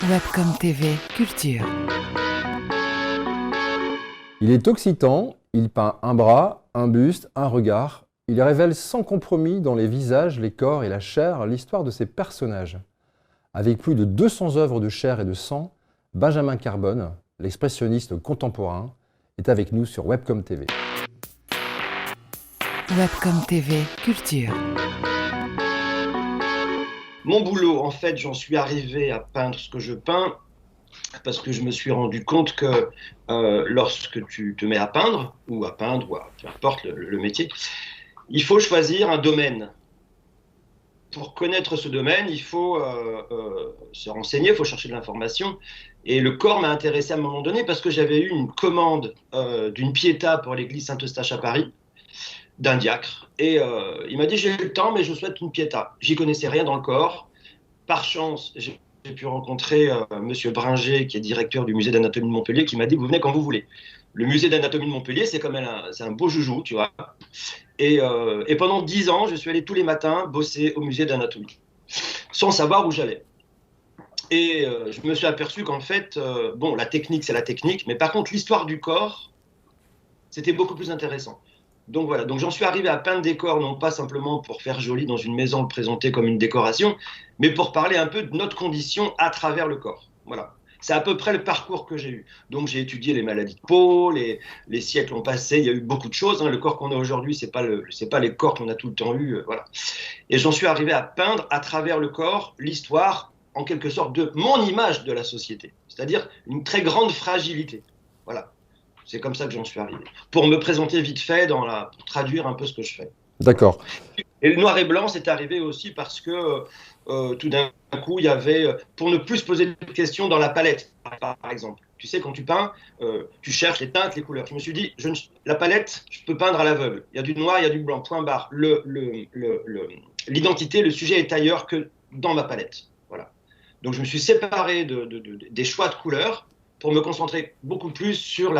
Webcom TV Culture. Il est occitan, il peint un bras, un buste, un regard. Il révèle sans compromis dans les visages, les corps et la chair l'histoire de ses personnages. Avec plus de 200 œuvres de chair et de sang, Benjamin Carbone, l'expressionniste contemporain, est avec nous sur Webcom TV. Webcom TV Culture. Mon boulot, en fait, j'en suis arrivé à peindre ce que je peins parce que je me suis rendu compte que lorsque tu te mets à peindre, ou peu importe le métier, il faut choisir un domaine. Pour connaître ce domaine, il faut se renseigner, il faut chercher de l'information. Et le corps m'a intéressé à un moment donné parce que j'avais eu une commande d'une pietà pour l'église Saint-Eustache à Paris, d'un diacre. Et il m'a dit, j'ai le temps, mais je souhaite une pietà. J'y connaissais rien dans le corps. Par chance, j'ai pu rencontrer Monsieur Bringer, qui est directeur du musée d'anatomie de Montpellier, qui m'a dit, vous venez quand vous voulez. Le musée d'anatomie de Montpellier, c'est c'est un beau joujou, tu vois. Et pendant 10 ans, je suis allé tous les matins bosser au musée d'anatomie, sans savoir où j'allais. Et je me suis aperçu qu'en fait, bon, la technique, c'est la technique, mais par contre, l'histoire du corps, c'était beaucoup plus intéressant. Donc voilà, donc j'en suis arrivé à peindre des corps, non pas simplement pour faire joli dans une maison, le présenter comme une décoration, mais pour parler un peu de notre condition à travers le corps. Voilà. C'est à peu près le parcours que j'ai eu. Donc j'ai étudié les maladies de peau, les siècles ont passé, il y a eu beaucoup de choses. Hein. Le corps qu'on a aujourd'hui, c'est pas les corps qu'on a tout le temps eu. Voilà. Et j'en suis arrivé à peindre à travers le corps l'histoire, en quelque sorte, de mon image de la société. C'est-à-dire une très grande fragilité. Voilà. C'est comme ça que j'en suis arrivé. Pour me présenter vite fait, pour traduire un peu ce que je fais. D'accord. Et le noir et blanc, c'est arrivé aussi parce que tout d'un coup, il y avait, pour ne plus se poser de questions dans la palette, par exemple. Tu sais, quand tu peins, tu cherches les teintes, les couleurs. Je me suis dit, la palette, je peux peindre à l'aveugle. Il y a du noir, il y a du blanc, point barre. L'identité, le sujet est ailleurs que dans ma palette. Voilà. Donc je me suis séparé des choix de couleurs pour me concentrer beaucoup plus sur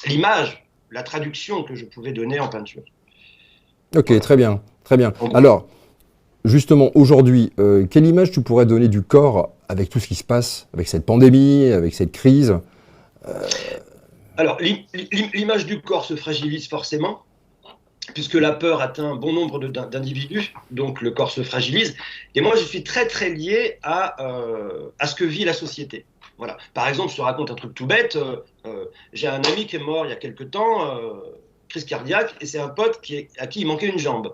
l'image, la traduction que je pouvais donner en peinture. Ok, très bien, très bien. Alors, justement, aujourd'hui, quelle image tu pourrais donner du corps avec tout ce qui se passe, avec cette pandémie, avec cette crise Alors, l'image du corps se fragilise forcément, puisque la peur atteint bon nombre d'individus, donc le corps se fragilise. Et moi, je suis très, très lié à ce que vit la société. Voilà. Par exemple, je te raconte un truc tout bête. J'ai un ami qui est mort il y a quelque temps, crise cardiaque, et c'est un pote à qui il manquait une jambe.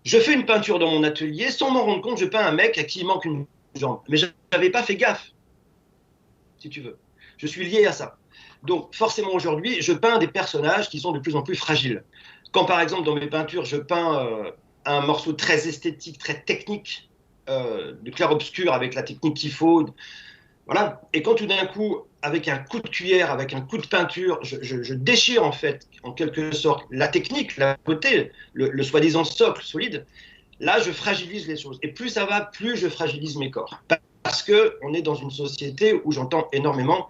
Je fais une peinture dans mon atelier, sans m'en rendre compte, je peins un mec à qui il manque une jambe. Mais je n'avais pas fait gaffe, si tu veux. Je suis lié à ça. Donc forcément aujourd'hui, je peins des personnages qui sont de plus en plus fragiles. Quand par exemple dans mes peintures, je peins un morceau très esthétique, très technique, de clair-obscur avec la technique qu'il faut, voilà. Et quand tout d'un coup, avec un coup de cuillère, avec un coup de peinture, je déchire en fait, en quelque sorte, la technique, la beauté, le soi-disant socle solide, là je fragilise les choses. Et plus ça va, plus je fragilise mes corps. Parce qu'on est dans une société où j'entends énormément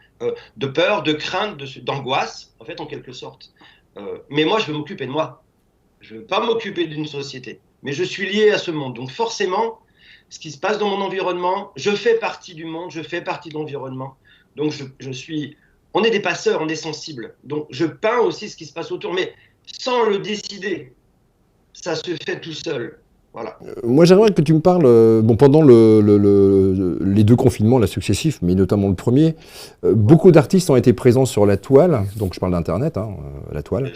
de peur, de crainte, d'angoisse, en fait, en quelque sorte. Mais moi, je veux m'occuper de moi. Je ne veux pas m'occuper d'une société. Mais je suis lié à ce monde. Donc forcément, ce qui se passe dans mon environnement, je fais partie du monde, je fais partie de l'environnement. Donc on est des passeurs, on est sensibles. Donc je peins aussi ce qui se passe autour, mais sans le décider. Ça se fait tout seul. Voilà. Moi, j'aimerais que tu me parles, pendant les deux confinements là, successifs, mais notamment le premier, beaucoup d'artistes ont été présents sur la toile, donc je parle d'Internet, hein, la toile,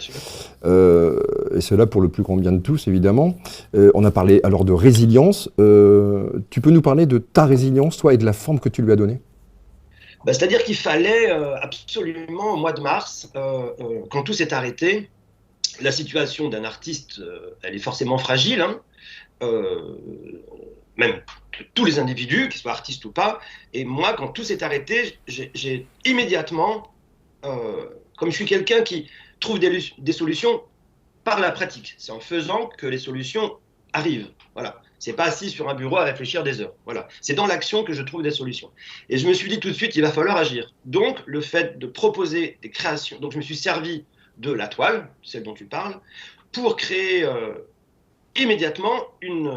et cela pour le plus grand bien de tous, évidemment. On a parlé alors de résilience. Tu peux nous parler de ta résilience, toi, et de la forme que tu lui as donnée? C'est-à-dire qu'il fallait absolument, au mois de mars, quand tout s'est arrêté, la situation d'un artiste, elle est forcément fragile, hein. Même tous les individus, qu'ils soient artistes ou pas. Et moi, quand tout s'est arrêté, j'ai immédiatement, comme je suis quelqu'un qui trouve des solutions par la pratique, c'est en faisant que les solutions arrivent. Voilà. C'est pas assis sur un bureau à réfléchir des heures. Voilà. C'est dans l'action que je trouve des solutions. Et je me suis dit tout de suite, il va falloir agir. Donc, le fait de proposer des créations, donc je me suis servi de la toile, celle dont tu parles, pour créer immédiatement une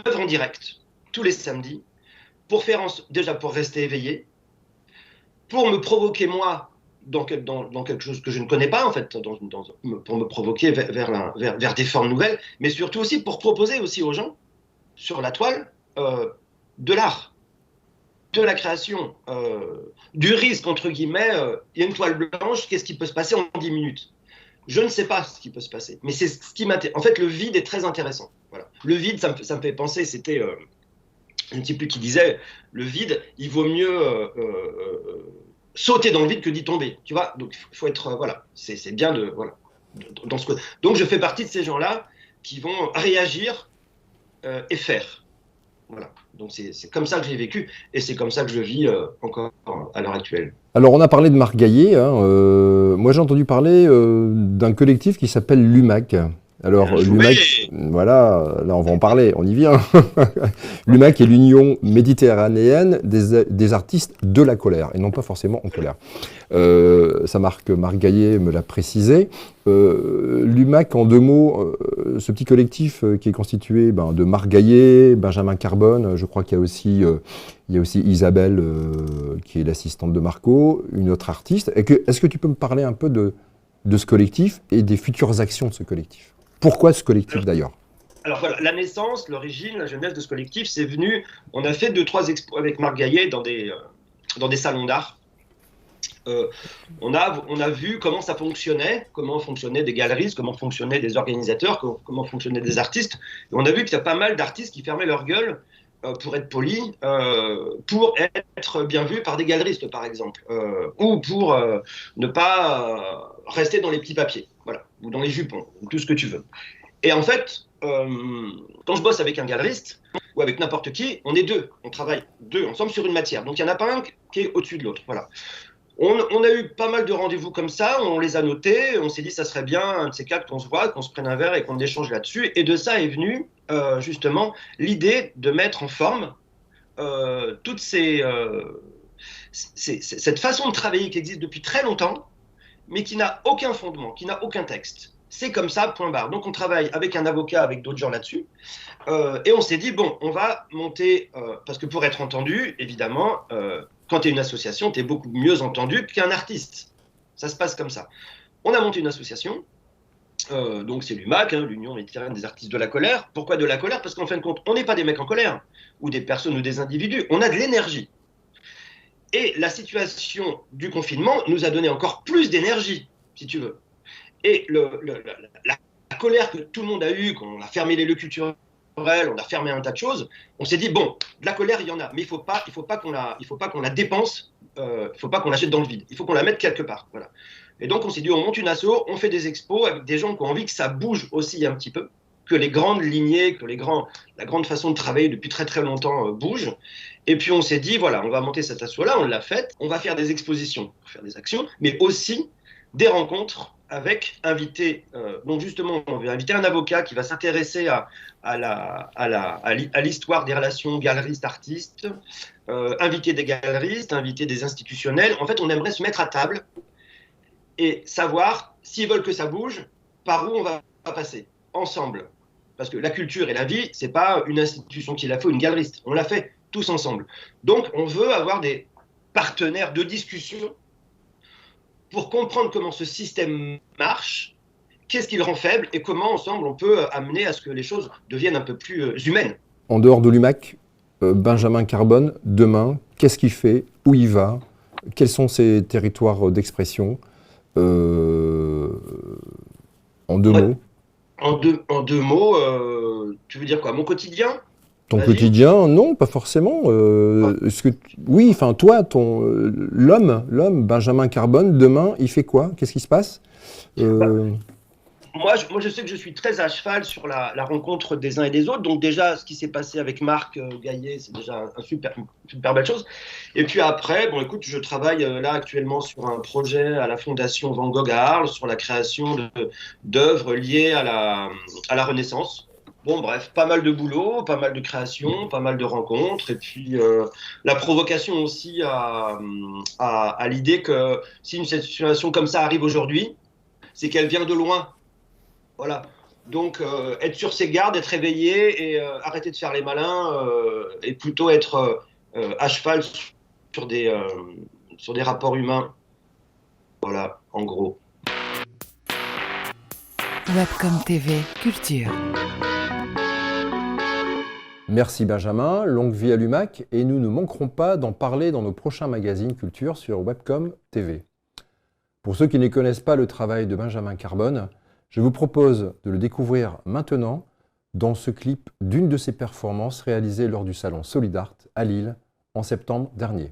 œuvre en direct, tous les samedis, déjà pour rester éveillé, pour me provoquer moi dans quelque chose que je ne connais pas en fait, pour me provoquer vers des formes nouvelles, mais surtout aussi pour proposer aussi aux gens sur la toile de l'art, de la création, du risque entre guillemets. Il y a une toile blanche, qu'est-ce qui peut se passer en 10 minutes? Je ne sais pas ce qui peut se passer, mais c'est ce qui m'intéresse. En fait, le vide est très intéressant. Voilà. Le vide, ça me fait penser, c'était, je ne sais plus qui disait, le vide, il vaut mieux sauter dans le vide que d'y tomber. Tu vois, donc il faut être, voilà, c'est bien de, voilà, dans ce que. Donc je fais partie de ces gens-là qui vont réagir et faire. Voilà. Donc c'est comme ça que j'ai vécu et c'est comme ça que je vis encore à l'heure actuelle. Alors, on a parlé de Marc Gaillet. Hein, moi, j'ai entendu parler d'un collectif qui s'appelle l'UMAC. Alors, l'UMAC, voilà, là, on va en parler, on y vient. L'UMAC est l'Union méditerranéenne des artistes de la colère, et non pas forcément en colère. Marc Gaillet me l'a précisé. L'UMAC, en 2 mots, ce petit collectif qui est constitué de Marc Gaillet, Benjamin Carbone, je crois qu'il y a aussi Isabelle, qui est l'assistante de Marco, une autre artiste. Est-ce que tu peux me parler un peu de ce collectif et des futures actions de ce collectif? Pourquoi ce collectif d'ailleurs? Alors voilà, la naissance, l'origine, la jeunesse de ce collectif, c'est venu, on a fait 2-3 expos avec Marc Gaillet dans des salons d'art. On a vu comment ça fonctionnait, comment fonctionnaient des galeristes, comment fonctionnaient des organisateurs, comment fonctionnaient des artistes. Et on a vu qu'il y a pas mal d'artistes qui fermaient leur gueule, pour être polis, pour être bien vus par des galeristes, par exemple, ou pour ne pas rester dans les petits papiers, voilà, ou dans les jupons, ou tout ce que tu veux. Et en fait, quand je bosse avec un galeriste, ou avec n'importe qui, on est 2, on travaille 2 ensemble sur une matière. Donc il n'y en a pas un qui est au-dessus de l'autre, voilà. On a eu pas mal de rendez-vous comme ça, on les a notés, on s'est dit ça serait bien, un de ces 4, qu'on se voit, qu'on se prenne un verre et qu'on échange là-dessus. Et de ça est venue justement l'idée de mettre en forme toute cette façon de travailler qui existe depuis très longtemps, mais qui n'a aucun fondement, qui n'a aucun texte. C'est comme ça, point barre. Donc on travaille avec un avocat, avec d'autres gens là-dessus, et on s'est dit, bon, on va monter, parce que pour être entendu, évidemment, quand tu es une association, tu es beaucoup mieux entendu qu'un artiste. Ça se passe comme ça. On a monté une association, donc c'est l'UMAC, hein, l'Union méditerranéenne des artistes de la colère. Pourquoi de la colère? Parce qu'en fin de compte, on n'est pas des mecs en colère, ou des personnes ou des individus, on a de l'énergie. Et la situation du confinement nous a donné encore plus d'énergie, si tu veux. Et la colère que tout le monde a eue, qu'on a fermé les lieux culturels, on a fermé un tas de choses, on s'est dit, bon, de la colère, il y en a, mais il faut pas qu'on la dépense, il faut pas qu'on la jette dans le vide, il faut qu'on la mette quelque part. Voilà. Et donc, on s'est dit, on monte une asso, on fait des expos avec des gens qui ont envie que ça bouge aussi un petit peu, que les grandes lignées, que la grande façon de travailler depuis très très longtemps bouge. Et puis, on s'est dit, voilà, on va monter cette asso-là, on l'a faite, on va faire des expositions, faire des actions, mais aussi des rencontres avec invités. Donc justement, on va inviter un avocat qui va s'intéresser à l'histoire des relations galeristes-artistes, inviter des galeristes, inviter des institutionnels. En fait, on aimerait se mettre à table et savoir, s'ils veulent que ça bouge, par où on va passer, ensemble. Parce que la culture et la vie, c'est pas une institution qui l'a fait ou une galeriste. On l'a fait tous ensemble. Donc, on veut avoir des partenaires de discussion pour comprendre comment ce système marche, qu'est-ce qui le rend faible et comment ensemble on peut amener à ce que les choses deviennent un peu plus humaines. En dehors de l'UMAC, Benjamin Carbone, demain, qu'est-ce qu'il fait? Où il va? Quels sont ses territoires d'expression? En 2 mots. En deux mots, tu veux dire quoi? Mon quotidien? Ton quotidien, non, pas forcément. Oui, enfin toi, l'homme, Benjamin Carbone, demain, il fait quoi? Qu'est-ce qui se passe? Moi, je sais que je suis très à cheval sur la rencontre des uns et des autres. Donc déjà, ce qui s'est passé avec Marc Gaillet, c'est déjà une super belle chose. Et puis après, bon, écoute, je travaille là actuellement sur un projet à la Fondation Van Gogh à Arles sur la création d'œuvres liées à la Renaissance. Bon, bref, pas mal de boulot, pas mal de création, pas mal de rencontres, et puis la provocation aussi à l'idée que si une situation comme ça arrive aujourd'hui, c'est qu'elle vient de loin. Voilà. Donc, être sur ses gardes, être réveillé et arrêter de faire les malins et plutôt être à cheval sur des rapports humains. Voilà, en gros. Webcom TV Culture. Merci Benjamin, longue vie à l'UMAC, et nous ne manquerons pas d'en parler dans nos prochains magazines culture sur Webcom TV. Pour ceux qui ne connaissent pas le travail de Benjamin Carbone, je vous propose de le découvrir maintenant dans ce clip d'une de ses performances réalisées lors du salon Solidart à Lille en septembre dernier.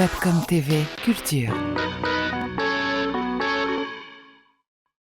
Webcom TV Culture.